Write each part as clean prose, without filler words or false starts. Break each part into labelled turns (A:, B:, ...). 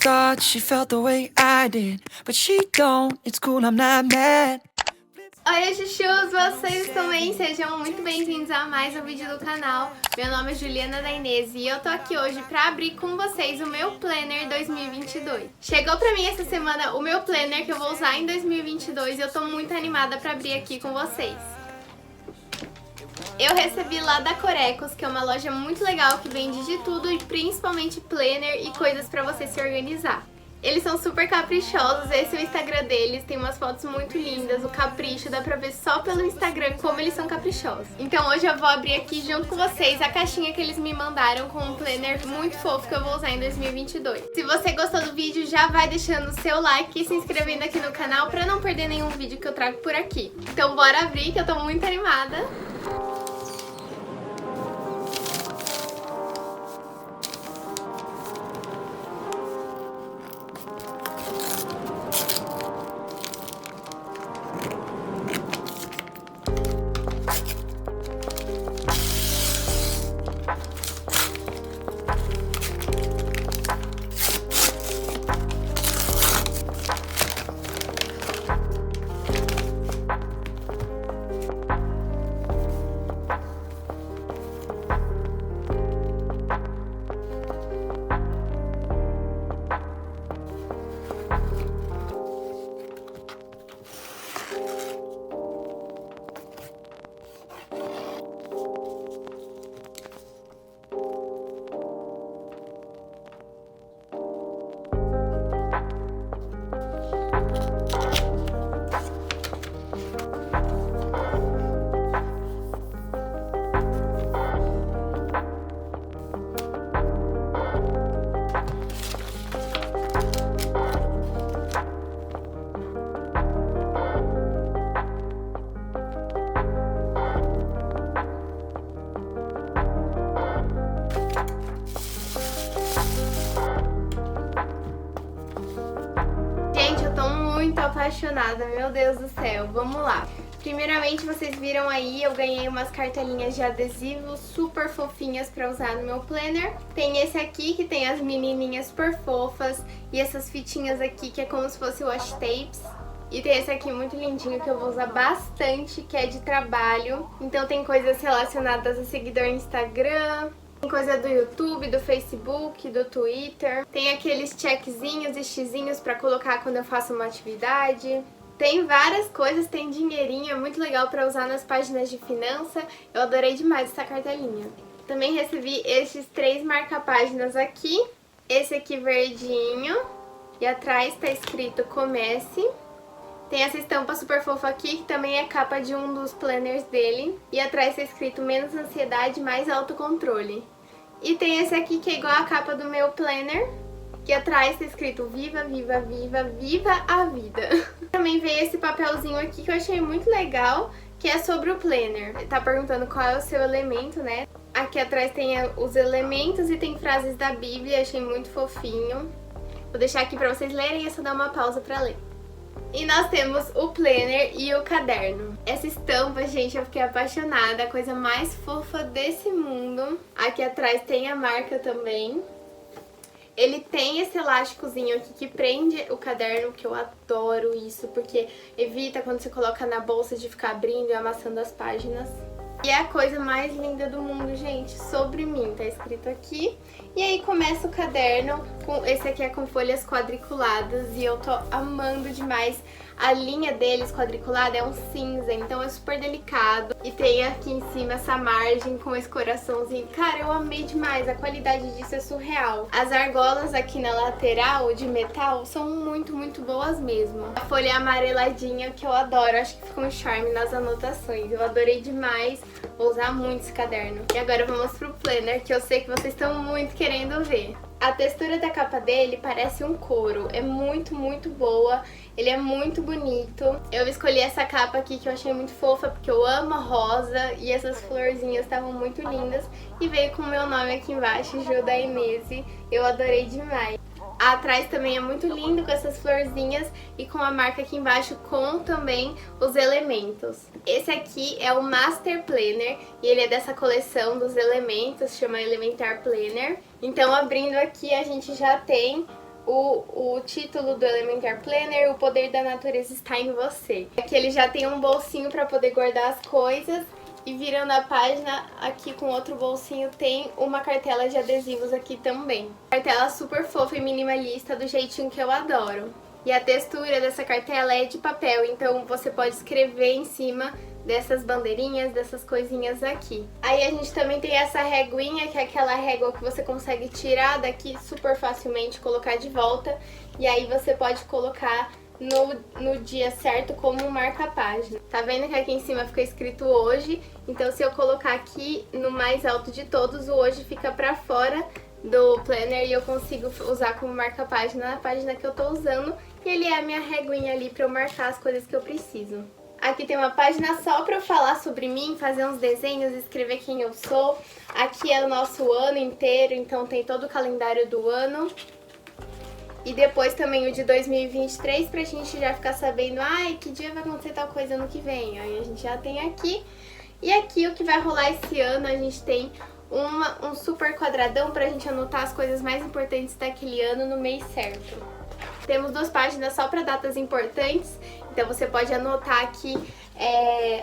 A: thought she felt the way I did, but she don't. It's cool, I'm not mad.
B: Oi, chuchus! Vocês também sejam muito bem-vindos a mais um vídeo do canal. Meu nome é Juliana Dainese e eu tô aqui hoje pra abrir com vocês o meu Planner 2022. Chegou pra mim essa semana o meu Planner que eu vou usar em 2022 e eu tô muito animada pra abrir aqui com vocês. Eu recebi lá da Corecos, que é uma loja muito legal que vende de tudo e principalmente planner e coisas pra você se organizar. Eles são super caprichosos, esse é o Instagram deles, tem umas fotos muito lindas, o capricho, dá pra ver só pelo Instagram como eles são caprichosos. Então hoje eu vou abrir aqui junto com vocês a caixinha que eles me mandaram com um planner muito fofo que eu vou usar em 2022. Se você gostou do vídeo, já vai deixando o seu like e se inscrevendo aqui no canal pra não perder nenhum vídeo que eu trago por aqui. Então bora abrir que eu tô muito animada. Gente, eu tô muito apaixonada, meu Deus do céu, vamos lá. Primeiramente, vocês viram aí, eu ganhei umas cartelinhas de adesivo super fofinhas pra usar no meu planner. Tem esse aqui, que tem as menininhas super fofas, e essas fitinhas aqui, que é como se fosse washi tapes. E tem esse aqui muito lindinho, que eu vou usar bastante, que é de trabalho. Então tem coisas relacionadas a seguidor no Instagram, tem coisa do YouTube, do Facebook, do Twitter. Tem aqueles checkzinhos e xizinhos pra colocar quando eu faço uma atividade. Tem várias coisas, tem dinheirinho, é muito legal pra usar nas páginas de finança. Eu adorei demais essa cartelinha. Também recebi esses 3 marca-páginas aqui. Esse aqui verdinho. E atrás tá escrito Comece. Tem essa estampa super fofa aqui, que também é capa de um dos planners dele. E atrás tá escrito Menos Ansiedade, Mais Autocontrole. E tem esse aqui que é igual a capa do meu planner, que atrás tá escrito Viva, Viva, Viva, Viva a Vida. Também veio esse papelzinho aqui que eu achei muito legal, que é sobre o planner. Tá perguntando qual é o seu elemento, né? Aqui atrás tem os elementos e tem frases da Bíblia, achei muito fofinho. Vou deixar aqui pra vocês lerem e é só dar uma pausa pra ler. E nós temos o planner e o caderno. Essa estampa, gente, eu fiquei apaixonada, a coisa mais fofa desse mundo. Aqui atrás tem a marca também. Ele tem esse elásticozinho aqui que prende o caderno, que eu adoro isso, porque evita quando você coloca na bolsa de ficar abrindo e amassando as páginas. E é a coisa mais linda do mundo, gente, sobre mim, tá escrito aqui. E aí começa o caderno, esse aqui é com folhas quadriculadas e eu tô amando demais. A linha deles quadriculada é um cinza, então é super delicado. E tem aqui em cima essa margem com esse coraçãozinho. Cara, eu amei demais, a qualidade disso é surreal. As argolas aqui na lateral de metal são muito, muito boas mesmo. A folha é amareladinha, que eu adoro, acho que fica um charme nas anotações. Eu adorei demais, vou usar muito esse caderno. E agora vamos pro planner, que eu sei que vocês estão muito querendo ver. A textura da capa dele parece um couro, é muito, muito boa, ele é muito bonito. Eu escolhi essa capa aqui que eu achei muito fofa, porque eu amo a rosa e essas florzinhas estavam muito lindas. E veio com o meu nome aqui embaixo, Ju Dainese, eu adorei demais. Atrás também é muito lindo com essas florzinhas e com a marca aqui embaixo com também os elementos. Esse aqui é o Master Planner e ele é dessa coleção dos elementos, chama Elementar Planner. Então abrindo aqui a gente já tem o título do Elementar Planner, O Poder da Natureza Está em Você. Aqui ele já tem um bolsinho para poder guardar as coisas. E virando a página, aqui com outro bolsinho, tem uma cartela de adesivos aqui também. Cartela super fofa e minimalista, do jeitinho que eu adoro. E a textura dessa cartela é de papel, então você pode escrever em cima dessas bandeirinhas, dessas coisinhas aqui. Aí a gente também tem essa reguinha, que é aquela régua que você consegue tirar daqui super facilmente, colocar de volta. E aí você pode colocar no dia certo como marca-página. Tá vendo que aqui em cima fica escrito hoje? Então se eu colocar aqui no mais alto de todos, o hoje fica pra fora do planner e eu consigo usar como marca-página na página que eu tô usando. E ele é a minha reguinha ali pra eu marcar as coisas que eu preciso. Aqui tem uma página só pra eu falar sobre mim, fazer uns desenhos, escrever quem eu sou. Aqui é o nosso ano inteiro, então tem todo o calendário do ano. E depois também o de 2023 pra gente já ficar sabendo, ai, que dia vai acontecer tal coisa ano que vem. Aí a gente já tem aqui. E aqui o que vai rolar esse ano, a gente tem um super quadradão pra gente anotar as coisas mais importantes daquele ano no mês certo. Temos 2 páginas só para datas importantes, então você pode anotar aqui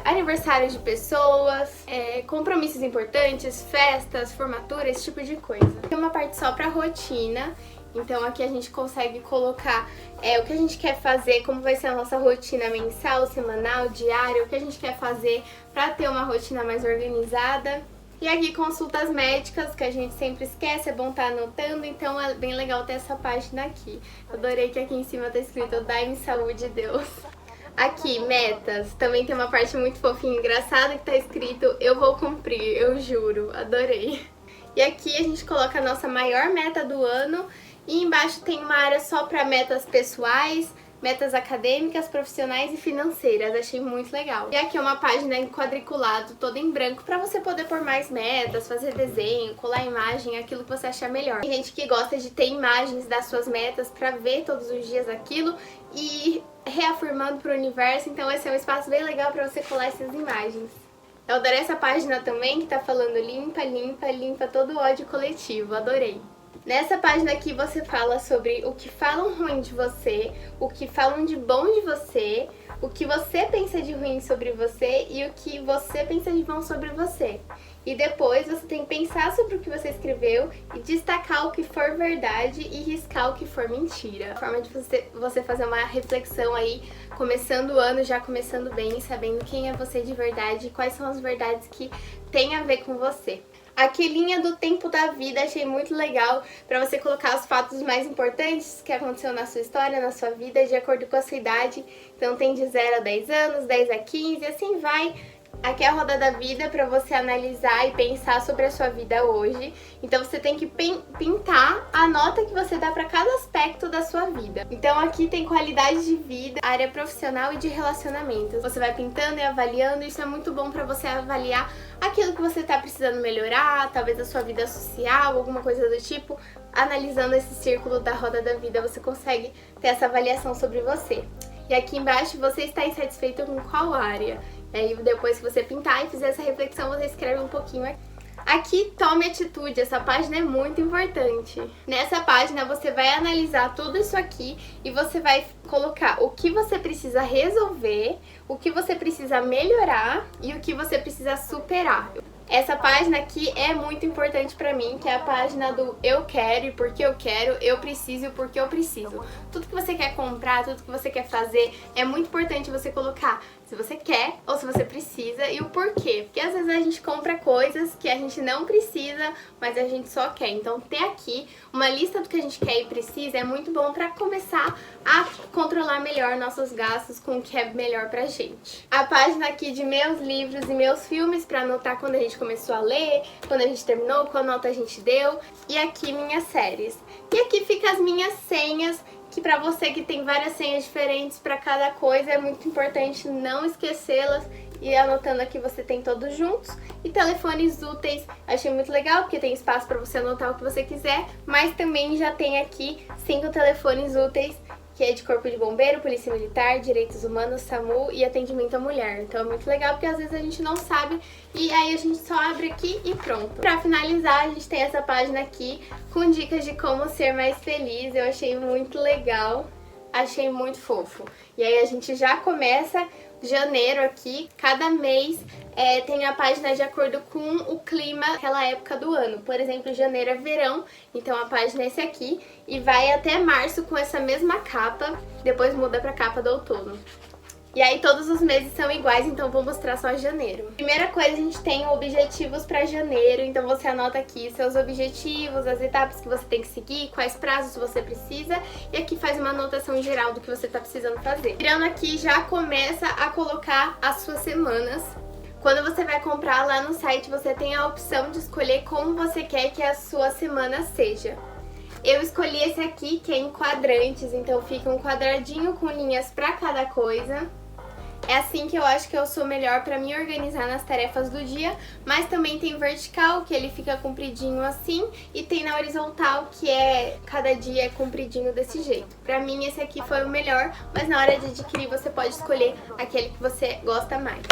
B: aniversários de pessoas, compromissos importantes, festas, formaturas, esse tipo de coisa. Tem uma parte só para rotina, então aqui a gente consegue colocar o que a gente quer fazer, como vai ser a nossa rotina mensal, semanal, diária, o que a gente quer fazer para ter uma rotina mais organizada. E aqui consultas médicas, que a gente sempre esquece, é bom estar anotando, então é bem legal ter essa página aqui. Adorei que aqui em cima tá escrito Dai-me saúde, Deus. Aqui, metas, também tem uma parte muito fofinha e engraçada que tá escrito Eu vou cumprir, eu juro, adorei. E aqui a gente coloca a nossa maior meta do ano e embaixo tem uma área só para metas pessoais, metas acadêmicas, profissionais e financeiras. Achei muito legal. E aqui é uma página em quadriculado, toda em branco, pra você poder pôr mais metas, fazer desenho, colar imagem, aquilo que você achar melhor. Tem gente que gosta de ter imagens das suas metas pra ver todos os dias aquilo e ir reafirmando pro universo, então esse é um espaço bem legal pra você colar essas imagens. Eu adorei essa página também, que tá falando limpa, limpa, limpa todo o ódio coletivo. Adorei. Nessa página aqui você fala sobre o que falam ruim de você, o que falam de bom de você, o que você pensa de ruim sobre você e o que você pensa de bom sobre você. E depois você tem que pensar sobre o que você escreveu e destacar o que for verdade e riscar o que for mentira. A forma de você fazer uma reflexão aí, começando o ano, já começando bem, sabendo quem é você de verdade e quais são as verdades que tem a ver com você. Aqui, linha do tempo da vida, achei muito legal para você colocar os fatos mais importantes que aconteceu na sua história, na sua vida, de acordo com a sua idade. Então tem de 0 a 10 anos, 10 a 15, assim vai. Aqui é a roda da vida para você analisar e pensar sobre a sua vida hoje. Então você tem que pintar a nota que você dá para cada aspecto da sua vida. Então aqui tem qualidade de vida, área profissional e de relacionamentos. Você vai pintando e avaliando, isso é muito bom para você avaliar aquilo que você está precisando melhorar, talvez a sua vida social, alguma coisa do tipo. Analisando esse círculo da roda da vida, você consegue ter essa avaliação sobre você. E aqui embaixo, você está insatisfeito com qual área? E aí depois que você pintar e fizer essa reflexão, você escreve um pouquinho aqui. Aqui, tome atitude, essa página é muito importante. Nessa página você vai analisar tudo isso aqui e você vai colocar o que você precisa resolver, o que você precisa melhorar e o que você precisa superar. Essa página aqui é muito importante pra mim, que é a página do eu quero e porque eu quero, eu preciso e porque eu preciso. Tudo que você quer comprar, tudo que você quer fazer, é muito importante você colocar se você quer ou se você precisa e o porquê. Porque às vezes a gente compra coisas que a gente não precisa, mas a gente só quer. Então ter aqui uma lista do que a gente quer e precisa é muito bom pra começar a controlar melhor nossos gastos com o que é melhor pra gente. A página aqui de meus livros e meus filmes pra anotar quando a gente começou a ler, quando a gente terminou, qual nota a gente deu. E aqui minhas séries. E aqui fica as minhas senhas, que pra você que tem várias senhas diferentes pra cada coisa, é muito importante não esquecê-las. E anotando aqui você tem todos juntos. E telefones úteis, achei muito legal, porque tem espaço pra você anotar o que você quiser. Mas também já tem aqui 5 telefones úteis que é de Corpo de Bombeiro, Polícia Militar, Direitos Humanos, SAMU e Atendimento à Mulher. Então é muito legal porque às vezes a gente não sabe e aí a gente só abre aqui e pronto. Pra finalizar, a gente tem essa página aqui com dicas de como ser mais feliz. Eu achei muito legal, achei muito fofo. E aí a gente já começa janeiro aqui, cada mês tem a página de acordo com o clima daquela época do ano. Por exemplo, janeiro é verão, então a página é esse aqui e vai até março com essa mesma capa, depois muda pra capa do outono. E aí todos os meses são iguais, então vou mostrar só janeiro. Primeira coisa, a gente tem objetivos para janeiro, então você anota aqui seus objetivos, as etapas que você tem que seguir, quais prazos você precisa, e aqui faz uma anotação geral do que você tá precisando fazer. Virando aqui, já começa a colocar as suas semanas. Quando você vai comprar lá no site, você tem a opção de escolher como você quer que a sua semana seja. Eu escolhi esse aqui, que é em quadrantes, então fica um quadradinho com linhas para cada coisa. É assim que eu acho que eu sou melhor para me organizar nas tarefas do dia, mas também tem vertical, que ele fica compridinho assim, e tem na horizontal, que cada dia é compridinho desse jeito. Pra mim esse aqui foi o melhor, mas na hora de adquirir você pode escolher aquele que você gosta mais.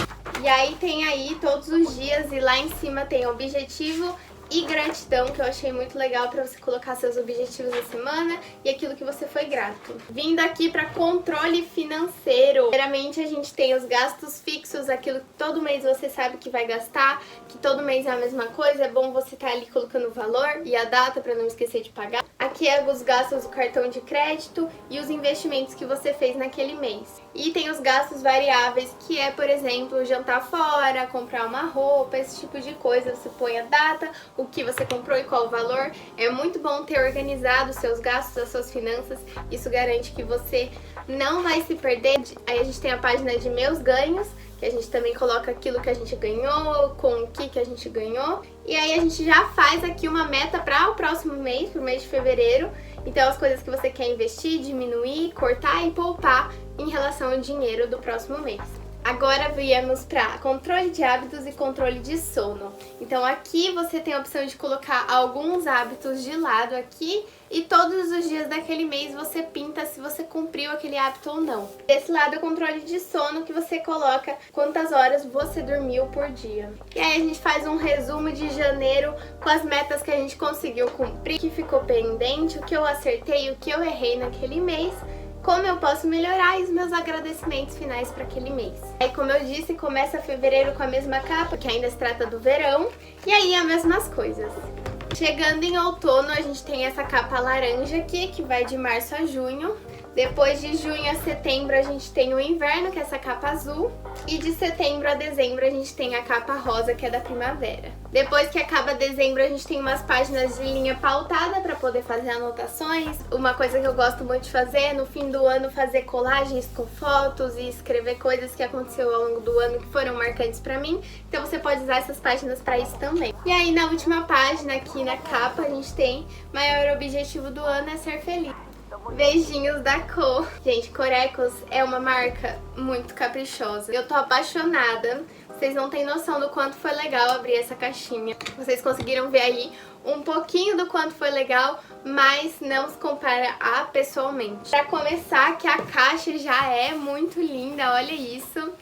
B: E aí tem aí todos os dias e lá em cima tem objetivo e gratidão, que eu achei muito legal para você colocar seus objetivos da semana e aquilo que você foi grato. Vindo aqui para controle financeiro. Primeiramente a gente tem os gastos fixos, aquilo que todo mês você sabe que vai gastar, que todo mês é a mesma coisa, é bom você estar ali colocando o valor e a data para não esquecer de pagar. Aqui é os gastos do cartão de crédito e os investimentos que você fez naquele mês. E tem os gastos variáveis, que é, por exemplo, jantar fora, comprar uma roupa, esse tipo de coisa. Você põe a data, o que você comprou e qual o valor. É muito bom ter organizado os seus gastos, as suas finanças. Isso garante que você não vai se perder. Aí a gente tem a página de meus ganhos, que a gente também coloca aquilo que a gente ganhou, com o que a gente ganhou. E aí a gente já faz aqui uma meta para o próximo mês, pro mês de fevereiro. Então as coisas que você quer investir, diminuir, cortar e poupar em relação ao dinheiro do próximo mês. Agora viemos para controle de hábitos e controle de sono. Então aqui você tem a opção de colocar alguns hábitos de lado aqui e todos os dias daquele mês você pinta se você cumpriu aquele hábito ou não. Desse lado é o controle de sono, que você coloca quantas horas você dormiu por dia. E aí a gente faz um resumo de janeiro com as metas que a gente conseguiu cumprir, o que ficou pendente, o que eu acertei, o que eu errei naquele mês, como eu posso melhorar e os meus agradecimentos finais para aquele mês. Aí, como eu disse, começa fevereiro com a mesma capa, que ainda se trata do verão, e aí as mesmas coisas. Chegando em outono, a gente tem essa capa laranja aqui, que vai de março a junho. Depois de junho a setembro a gente tem o inverno, que é essa capa azul. E de setembro a dezembro a gente tem a capa rosa, que é da primavera. Depois que acaba dezembro a gente tem umas páginas de linha pautada para poder fazer anotações. Uma coisa que eu gosto muito de fazer é no fim do ano fazer colagens com fotos e escrever coisas que aconteceu ao longo do ano que foram marcantes para mim. Então você pode usar essas páginas para isso também. E aí na última página aqui na capa a gente tem: maior objetivo do ano é ser feliz. Beijinhos da Cor. Gente, Corecos é uma marca muito caprichosa. Eu tô apaixonada. Vocês não têm noção do quanto foi legal abrir essa caixinha. Vocês conseguiram ver aí um pouquinho do quanto foi legal, mas não se compara a pessoalmente. Pra começar, que a caixa já é muito linda, olha isso.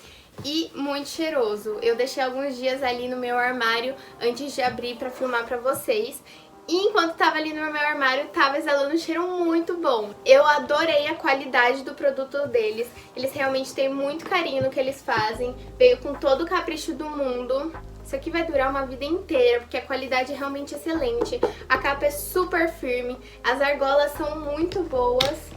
B: E muito cheiroso. Eu deixei alguns dias ali no meu armário antes de abrir pra filmar pra vocês. E enquanto tava ali no meu armário, tava exalando um cheiro muito bom. Eu adorei a qualidade do produto deles. Eles realmente têm muito carinho no que eles fazem. Veio com todo o capricho do mundo. Isso aqui vai durar uma vida inteira, porque a qualidade é realmente excelente. A capa é super firme, as argolas são muito boas.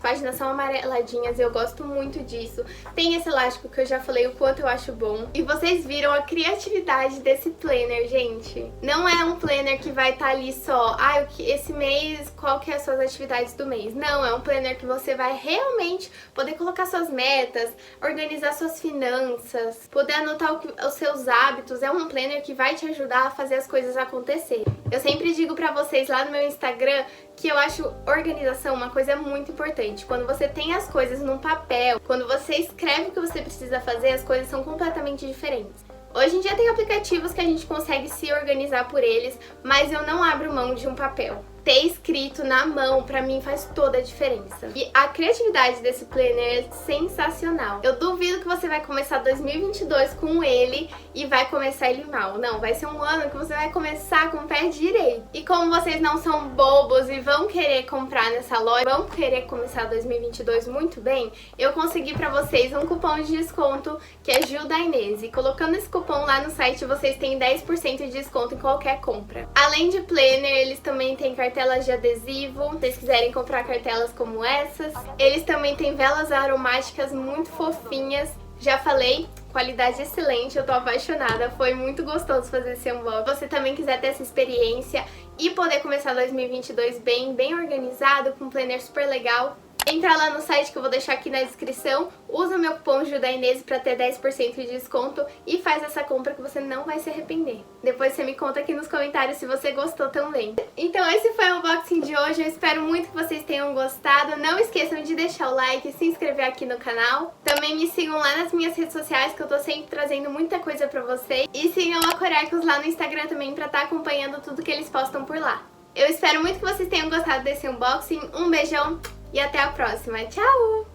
B: Páginas são amareladinhas, eu gosto muito disso. Tem esse elástico que eu já falei o quanto eu acho bom. E vocês viram a criatividade desse planner, gente. Não é um planner que vai estar ali só, esse mês, qual que é as suas atividades do mês. Não, é um planner que você vai realmente poder colocar suas metas, organizar suas finanças, poder anotar os seus hábitos. É um planner que vai te ajudar a fazer as coisas acontecerem. Eu sempre digo pra vocês lá no meu Instagram que eu acho organização uma coisa muito importante. Quando você tem as coisas num papel, quando você escreve o que você precisa fazer, as coisas são completamente diferentes. Hoje em dia tem aplicativos que a gente consegue se organizar por eles, mas eu não abro mão de um papel. ter escrito na mão, pra mim, faz toda a diferença. E a criatividade desse planner é sensacional. Eu duvido que você vai começar 2022 com ele e vai começar ele mal. Não, vai ser um ano que você vai começar com o pé direito. E como vocês não são bobos e vão querer comprar nessa loja, vão querer começar 2022 muito bem, eu consegui pra vocês um cupom de desconto que é Ju da Inês. E colocando esse cupom lá no site, vocês têm 10% de desconto em qualquer compra. Além de planner, eles também têm cartelas de adesivo, se vocês quiserem comprar cartelas como essas. Eles também têm velas aromáticas muito fofinhas. Já falei, qualidade excelente, eu tô apaixonada, foi muito gostoso fazer esse unboxing. Se você também quiser ter essa experiência e poder começar 2022 bem organizado, com um planner super legal, entra lá no site que eu vou deixar aqui na descrição, usa o meu cupom JUDAINES para ter 10% de desconto e faz essa compra que você não vai se arrepender. Depois você me conta aqui nos comentários se você gostou também. Então esse foi o unboxing de hoje, eu espero muito que vocês tenham gostado. Não esqueçam de deixar o like e se inscrever aqui no canal. Também me sigam lá nas minhas redes sociais que eu tô sempre trazendo muita coisa pra vocês. E sigam a Corecos lá no Instagram também pra estar acompanhando tudo que eles postam por lá. Eu espero muito que vocês tenham gostado desse unboxing, um beijão! E até a próxima. Tchau!